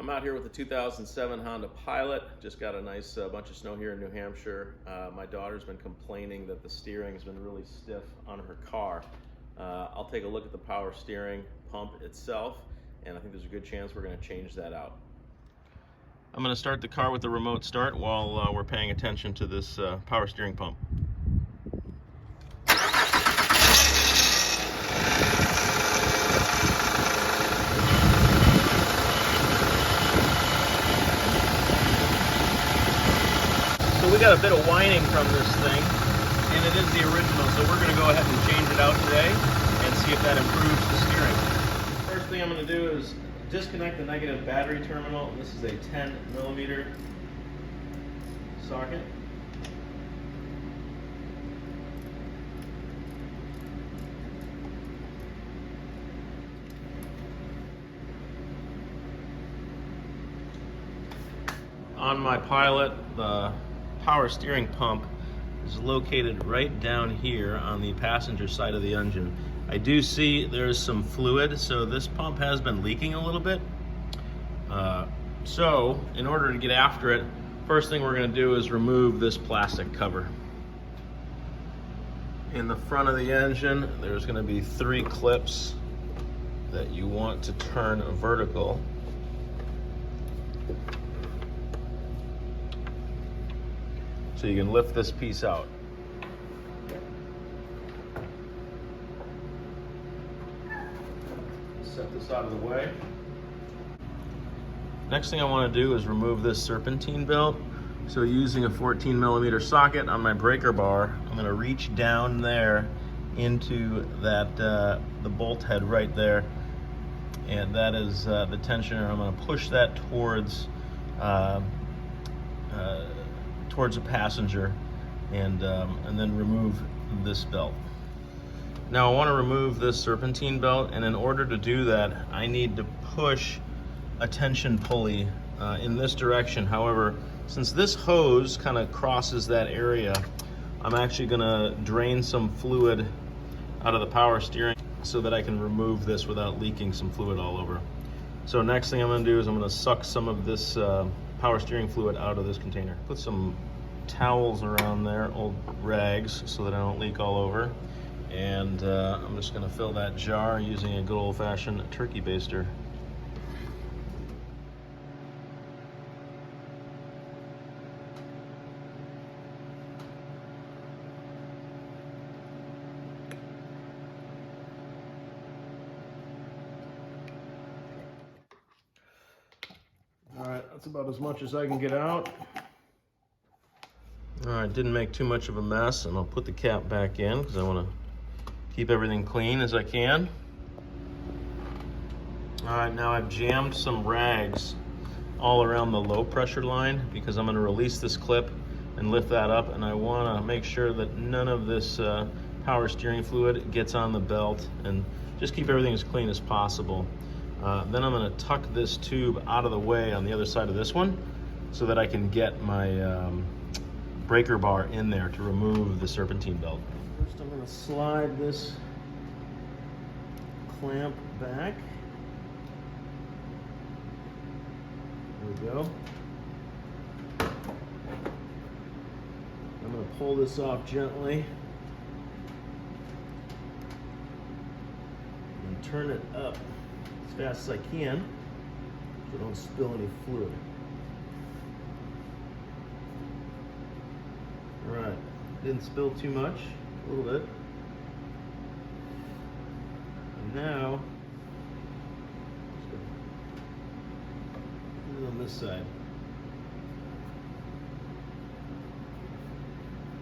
I'm out here with the 2007 Honda Pilot. Just got a nice bunch of snow here in New Hampshire. My daughter's been complaining that the steering has been really stiff on her car. I'll take a look at the power steering pump itself, and I think there's a good chance we're going to change that out. I'm going to start the car with the remote start while we're paying attention to this power steering pump. So we got a bit of whining from this thing, and it is the original, so we're going to go ahead and change it out today and see if that improves the steering. First thing I'm going to do is disconnect the negative battery terminal. This is a 10mm socket. On my Pilot, the power steering pump is located right down here on the passenger side of the engine. I do see there's some fluid, so this pump has been leaking a little bit. So in order to get after it, first thing we're going to do is remove this plastic cover. In the front of the engine, there's going to be 3 clips that you want to turn vertical. So you can lift this piece out. Set this out of the way. Next thing I want to do is remove this serpentine belt. So using a 14mm socket on my breaker bar, I'm going to reach down there into that the bolt head right there, and that is the tensioner. I'm going to push that towards a passenger, and then remove this belt. Now I want to remove this serpentine belt, and in order to do that, I need to push a tension pulley in this direction. However, since this hose kind of crosses that area, I'm actually going to drain some fluid out of the power steering so that I can remove this without leaking some fluid all over. So next thing I'm going to do is I'm going to suck some of this power steering fluid out of this container. Put some towels around there, old rags, so that I don't leak all over. And I'm just going to fill that jar using a good old-fashioned turkey baster. All right, that's about as much as I can get out. All right, didn't make too much of a mess, and I'll put the cap back in because I want to keep everything clean as I can. All right, now I've jammed some rags all around the low pressure line because I'm going to release this clip and lift that up, and I want to make sure that none of this power steering fluid gets on the belt, and just keep everything as clean as possible. Then I'm going to tuck this tube out of the way on the other side of this one so that I can get my breaker bar in there to remove the serpentine belt. First I'm going to slide this clamp back. There we go. I'm going to pull this off gently and turn it up as fast as I can so I don't spill any fluid. All right, didn't spill too much, a little bit. And now, put it on this side.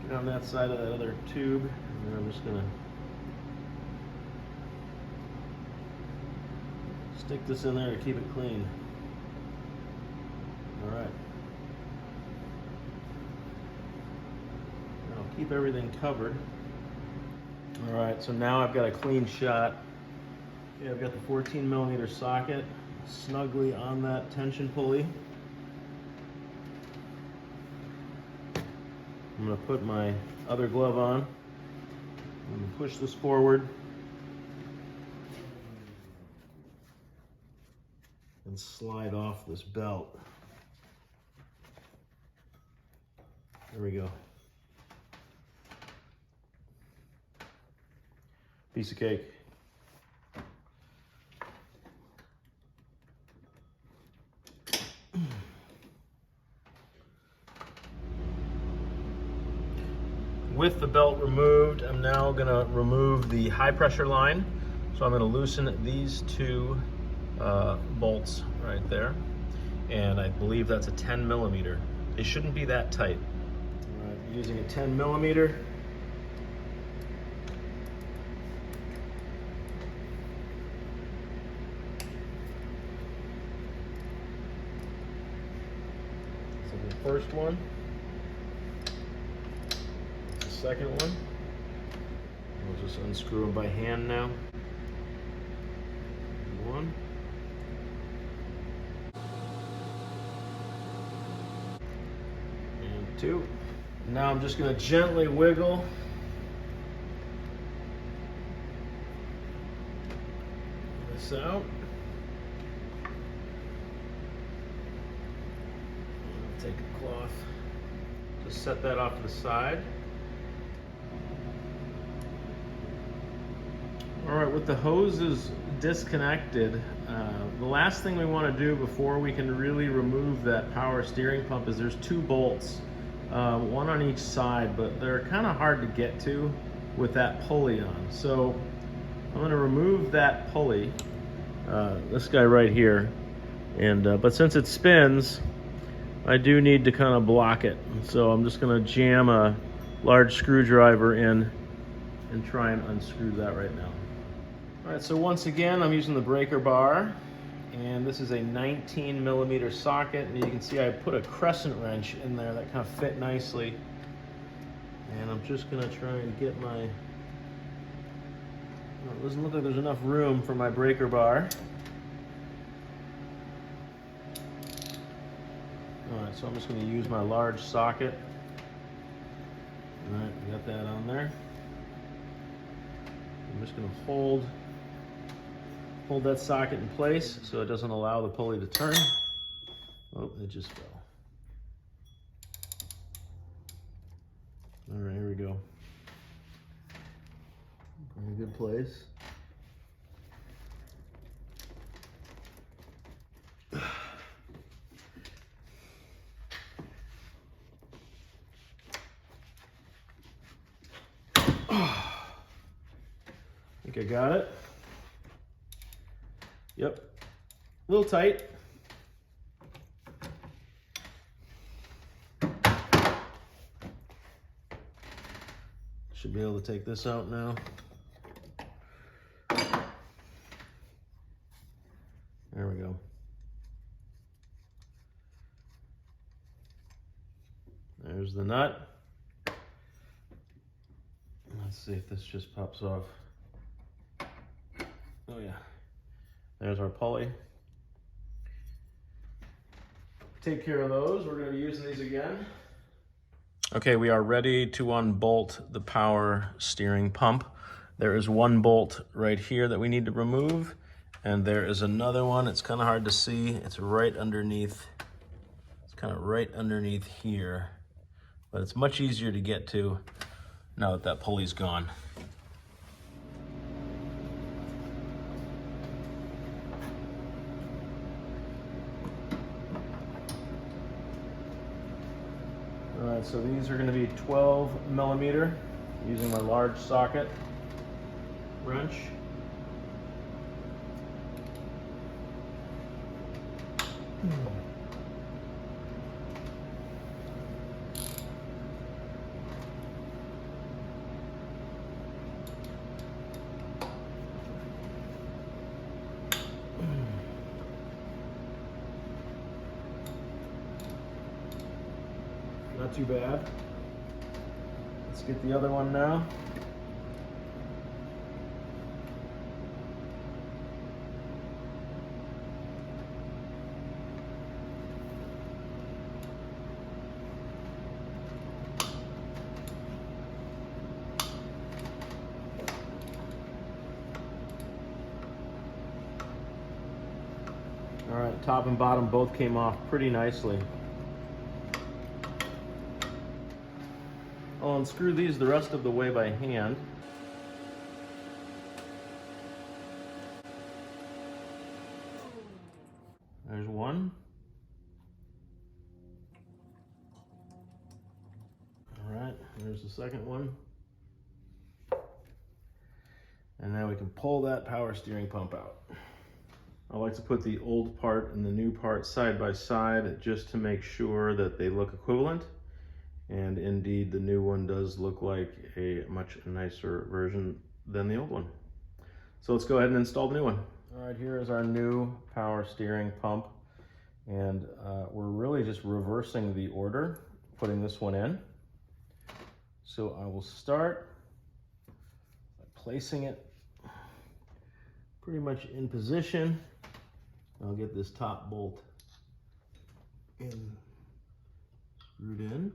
Get on that side of that other tube, and then I'm just gonna stick this in there to keep it clean. All right. Keep everything covered. All right, so now I've got a clean shot. Okay, I've got the 14mm socket snugly on that tension pulley. I'm going to put my other glove on. I'm going to push this forward. and slide off this belt. There we go. Piece of cake. With the belt removed, I'm now gonna remove the high pressure line. So I'm gonna loosen these two bolts right there. And I believe that's a 10 millimeter. They shouldn't be that tight. All right, using a 10 millimeter. So the first one. Second one. We'll just unscrew them by hand now. One. And two. Now I'm just going to gently wiggle this out. I'll take a cloth. Just set that off to the side. All right, with the hoses disconnected, the last thing we want to do before we can really remove that power steering pump is there's two bolts, one on each side, but they're kind of hard to get to with that pulley on. So I'm going to remove that pulley, this guy right here, and but since it spins, I do need to kind of block it. So I'm just going to jam a large screwdriver in and try and unscrew that right now. All right, so once again, I'm using the breaker bar, and this is a 19 millimeter socket, and you can see I put a crescent wrench in there that kind of fit nicely. And I'm just gonna try and get my, well, it doesn't look like there's enough room for my breaker bar. All right, so I'm just gonna use my large socket. All right, got that on there. I'm just gonna hold that socket in place so it doesn't allow the pulley to turn. Oh, it just fell. All right, here we go. In a good place. I think I got it. Yep, a little tight. Should be able to take this out now. There we go. There's the nut. Let's see if this just pops off. Oh yeah. There's our pulley. Take care of those. We're going to be using these again. Okay, we are ready to unbolt the power steering pump. There is one bolt right here that we need to remove, and there is another one. It's kind of hard to see. It's right underneath. It's kind of right underneath here, but it's much easier to get to now that that pulley's gone. All right, so these are going to be 12 millimeter using my large socket wrench. Not too bad. Let's get the other one now. All right, top and bottom both came off pretty nicely. I'll unscrew these the rest of the way by hand. There's one. All right, there's the second one. And now we can pull that power steering pump out. I like to put the old part and the new part side by side just to make sure that they look equivalent. And indeed, the new one does look like a much nicer version than the old one. So let's go ahead and install the new one. All right, here is our new power steering pump. And we're really just reversing the order, putting this one in. So I will start by placing it pretty much in position. I'll get this top bolt screwed in.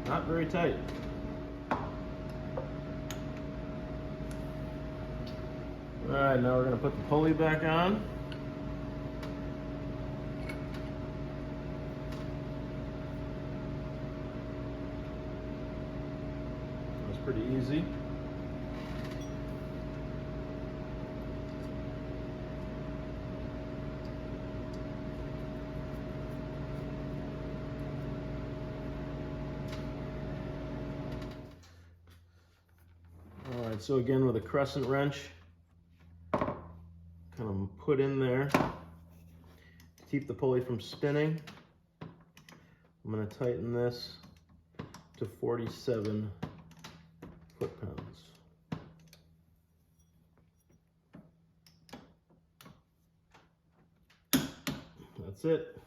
Not very tight. All right, now we're going to put the pulley back on. That's pretty easy. All right, so again with a crescent wrench, kind of put in there to keep the pulley from spinning. I'm going to tighten this to 47 foot-pounds. That's it.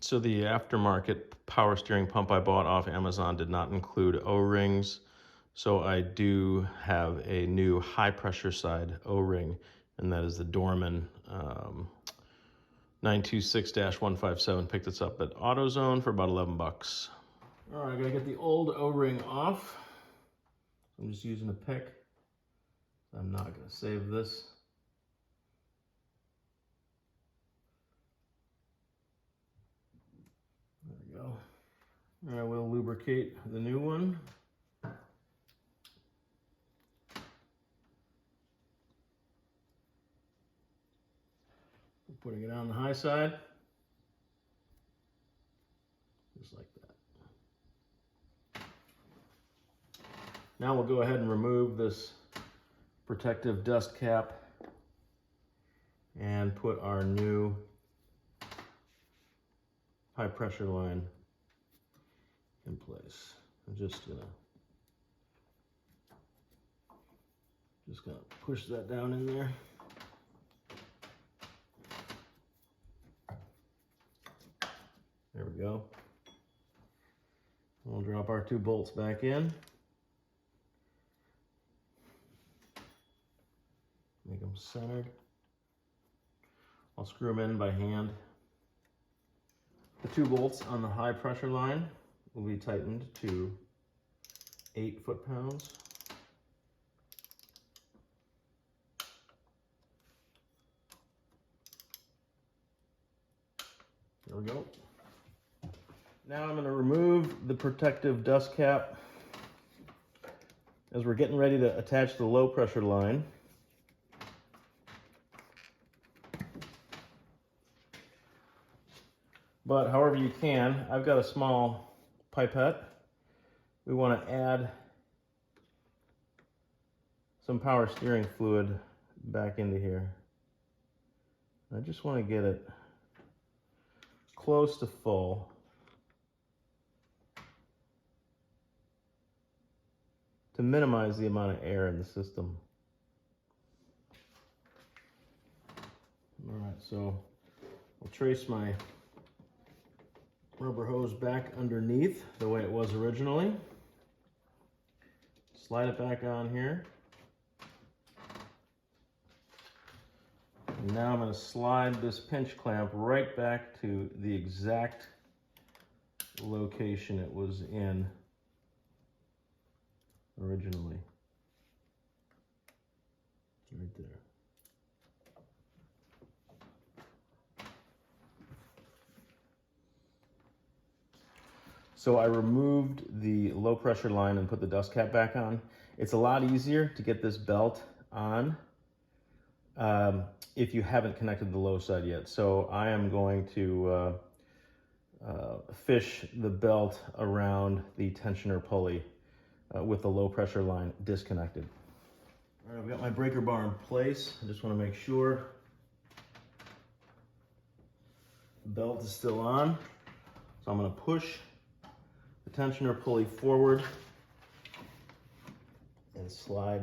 So the aftermarket power steering pump I bought off Amazon did not include O-rings. So I do have a new high pressure side O-ring, and that is the Dorman 926-157. Picked this up at AutoZone for about 11 bucks. All right, I gotta get the old O-ring off. I'm just using a pick. I'm not gonna save this. There we go. And I will lubricate the new one. Putting it on the high side, just like that. Now we'll go ahead and remove this protective dust cap and put our new high pressure line in place. I'm just gonna push that down in there. There we go. We'll drop our two bolts back in. Make them centered. I'll screw them in by hand. The two bolts on the high pressure line will be tightened to 8 foot-pounds. There we go. Now I'm going to remove the protective dust cap as we're getting ready to attach the low pressure line. But however you can, I've got a small pipette. We want to add some power steering fluid back into here. I just want to get it close to full. To minimize the amount of air in the system. All right, so I'll trace my rubber hose back underneath the way it was originally. Slide it back on here. And now I'm going to slide this pinch clamp right back to the exact location it was in originally. Right there. So I removed the low pressure line and put the dust cap back on. It's a lot easier to get this belt on if you haven't connected the low side yet. So I am going to fish the belt around the tensioner pulley with the low pressure line disconnected. All right, I've got my breaker bar in place. I just want to make sure the belt is still on. So I'm going to push the tensioner pulley forward and slide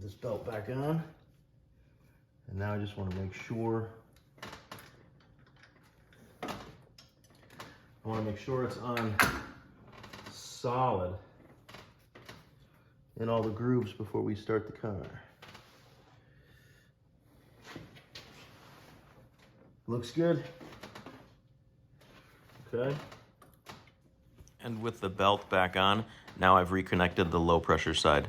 this belt back on. And now I just want to make sure it's on solid in all the grooves before we start the car. Looks good. Okay. And with the belt back on, now I've reconnected the low pressure side.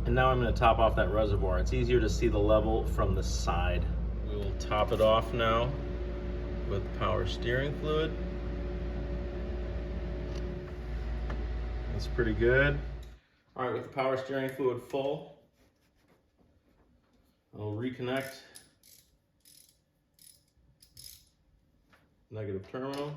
And now I'm going to top off that reservoir. It's easier to see the level from the side. We will top it off now with power steering fluid. That's pretty good. All right, with the power steering fluid full, I'll reconnect negative terminal.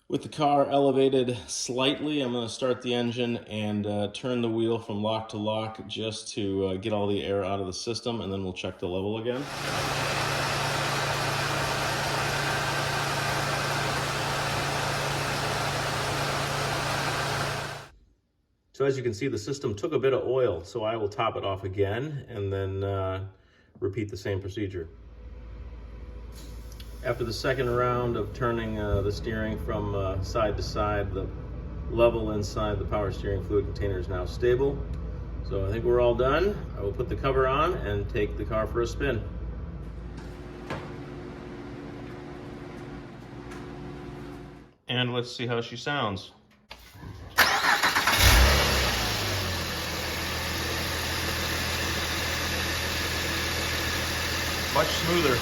With the car elevated slightly, I'm going to start the engine and turn the wheel from lock to lock just to get all the air out of the system, and then we'll check the level again. So as you can see, the system took a bit of oil, so I will top it off again and then repeat the same procedure. After the second round of turning the steering from side to side, the level inside the power steering fluid container is now stable. So I think we're all done. I will put the cover on and take the car for a spin. And let's see how she sounds. Much smoother.